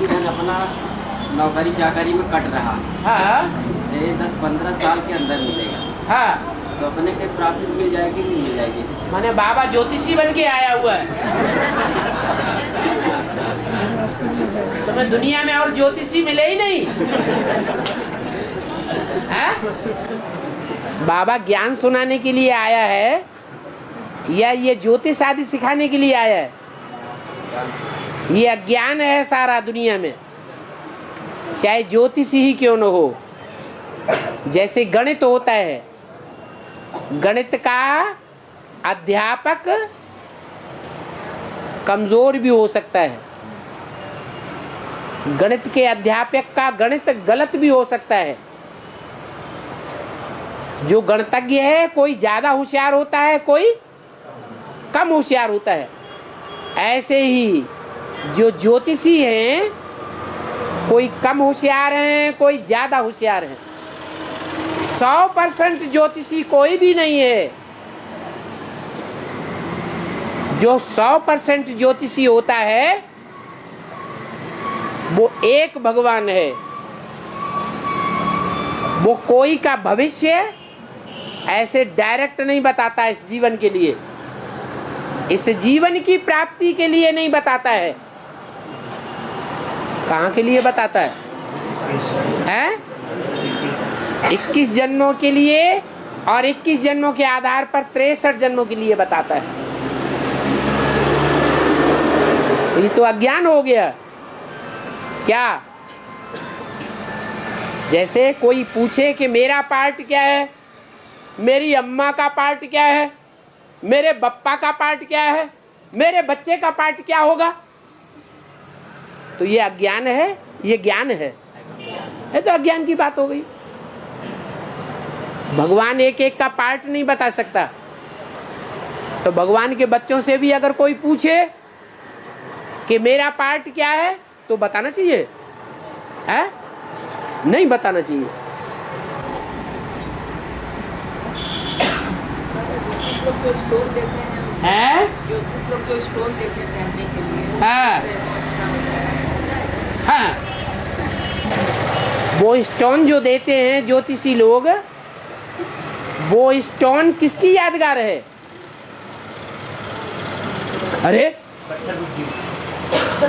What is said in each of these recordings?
ज्योतिषी धन अपना नौकरी चाकरी में कट रहा हाँ 10-15 साल के अंदर मिलेगा, हाँ। तो अपने के प्रॉफिट मिल जाएगी नहीं मिल जाएगी? माने बाबा ज्योतिषी बन के आया हुआ है। तो मैं दुनिया में और ज्योतिषी मिले ही नहीं है? बाबा ज्ञान सुनाने के लिए आया है या ये ज्योतिष आदि सिखाने के लिए आया है? ये अज्ञान है सारा दुनिया में, चाहे ज्योतिषी ही क्यों न हो। जैसे गणित होता है, गणित का अध्यापक कमजोर भी हो सकता है, गणित के अध्यापक का गणित गलत भी हो सकता है। जो गणितज्ञ है कोई ज्यादा होशियार होता है, कोई कम होशियार होता है। ऐसे ही जो ज्योतिषी हैं कोई कम होशियार हैं, कोई ज्यादा होशियार हैं। 100% ज्योतिषी कोई भी नहीं है। जो 100% ज्योतिषी होता है वो एक भगवान है। वो कोई का भविष्य ऐसे डायरेक्ट नहीं बताता इस जीवन के लिए, इस जीवन की प्राप्ति के लिए नहीं बताता है। कहाँ के लिए बताता है? 21 जन्मों के लिए, और 21 जन्मों के आधार पर 63 जन्मों के लिए बताता है। ये तो अज्ञान हो गया। क्या? जैसे कोई पूछे कि मेरा पार्ट क्या है, मेरी अम्मा का पार्ट क्या है, मेरे बप्पा का पार्ट क्या है, मेरे बच्चे का पार्ट क्या होगा, तो ये अज्ञान है, ये ज्ञान है? तो अज्ञान की बात हो गई। भगवान एक एक का पार्ट नहीं बता सकता। तो भगवान के बच्चों से भी अगर कोई पूछे कि मेरा पार्ट क्या है, तो बताना चाहिए? है? नहीं बताना चाहिए। जो स्टोन देते हैं, ज्योतिष लोग जो स्टोन देते हैं पहनने के लिए, हाँ, वो स्टोन जो देते हैं ज्योतिषी लोग, वो स्टोन किसकी यादगार है? अरे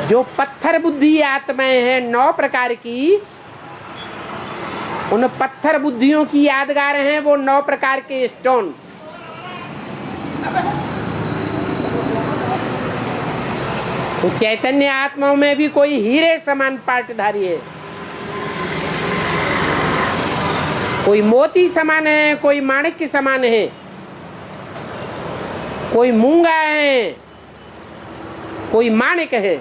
जो पत्थर बुद्धि आत्माएं हैं 9 प्रकार की, उन पत्थर बुद्धियों की यादगार हैं वो 9 प्रकार के स्टोन। तो चैतन्य आत्माओं में भी कोई हीरे समान पार्टधारी है, कोई मोती समान है, कोई माणिक के समान है, कोई मूंगा है, कोई माणिक है।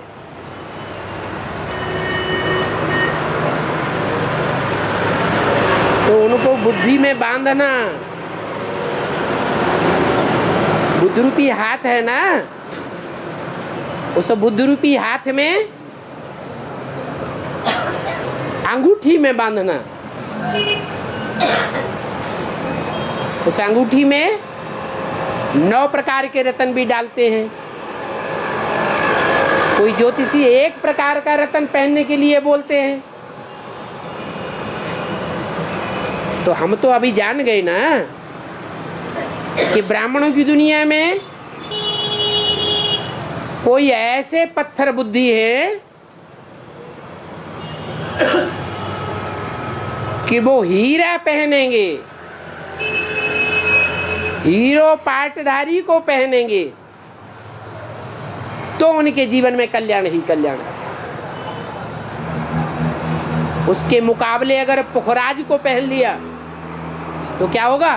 तो उनको बुद्धि में बांधना, बुद्ध रूपी हाथ है ना, उस बुद्ध रूपी हाथ में अंगूठी में बांधना। उस अंगूठी में 9 प्रकार के रत्न भी डालते हैं। कोई ज्योतिषी एक प्रकार का रत्न पहनने के लिए बोलते हैं। तो हम तो अभी जान गए ना कि ब्राह्मणों की दुनिया में कोई ऐसे पत्थर बुद्धि है कि वो हीरा पहनेंगे, हीरो पाटधारी को पहनेंगे, तो उनके जीवन में कल्याण ही कल्याण। उसके मुकाबले अगर पुखराज को पहन लिया तो क्या होगा?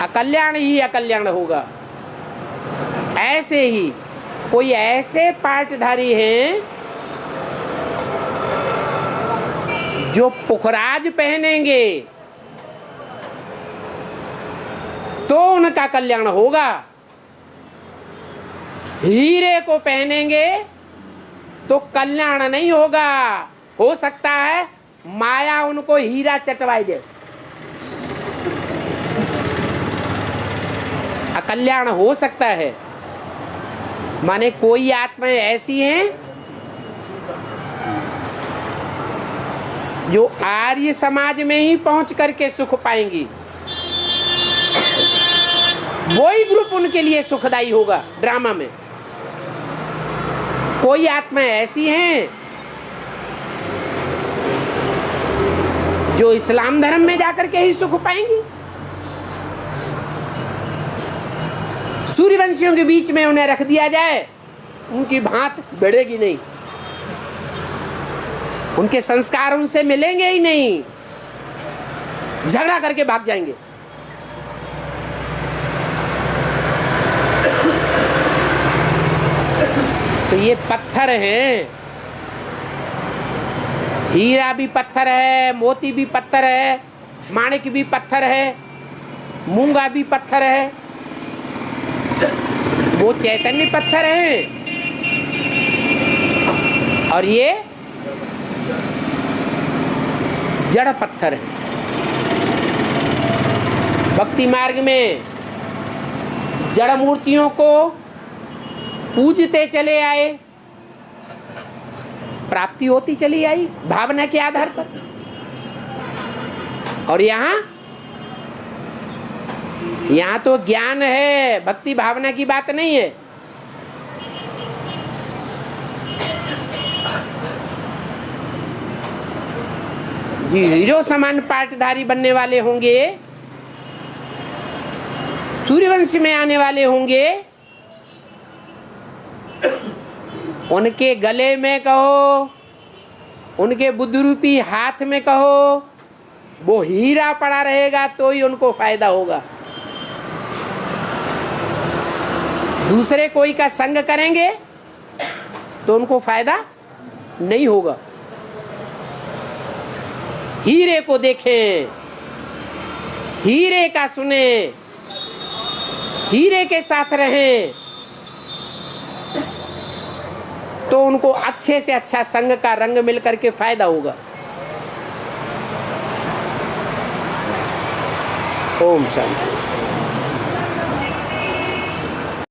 अकल्याण ही अकल्याण होगा। ऐसे ही कोई ऐसे पाटधारी हैं जो पुखराज पहनेंगे तो उनका कल्याण होगा, हीरे को पहनेंगे तो कल्याण नहीं होगा। हो सकता है माया उनको हीरा चटवाई दे, अकल्याण हो सकता है। माने कोई आत्माएं ऐसी हैं जो आर्य समाज में ही पहुंच करके सुख पाएंगी, वही ग्रुप उनके लिए सुखदायी होगा। ड्रामा में कोई आत्मा ऐसी हैं जो इस्लाम धर्म में जाकर के ही सुख पाएंगी। सूर्यवंशियों के बीच में उन्हें रख दिया जाए, उनकी भांत बढ़ेगी नहीं, उनके संस्कार उनसे मिलेंगे ही नहीं, झगड़ा करके भाग जाएंगे। तो ये पत्थर हैं, हीरा भी पत्थर है, मोती भी पत्थर है, माणिक भी पत्थर है, मूंगा भी पत्थर है, वो चैतन्य पत्थर है। और ये जड़ पत्थर है। भक्ति मार्ग में जड़ मूर्तियों को पूजते चले आए, प्राप्ति होती चली आई भावना के आधार पर। और यहाँ तो ज्ञान है, भक्ति भावना की बात नहीं है। जी, हीरो समान पाटधारी बनने वाले होंगे, सूर्यवंश में आने वाले होंगे, उनके गले में कहो, उनके बुद्ध रूपी हाथ में कहो, वो हीरा पड़ा रहेगा तो ही उनको फायदा होगा। दूसरे कोई का संग करेंगे तो उनको फायदा नहीं होगा। हीरे को देखें, हीरे का सुने, हीरे के साथ रहें, तो उनको अच्छे से अच्छा संग का रंग मिल करके फायदा होगा। ओम शांति।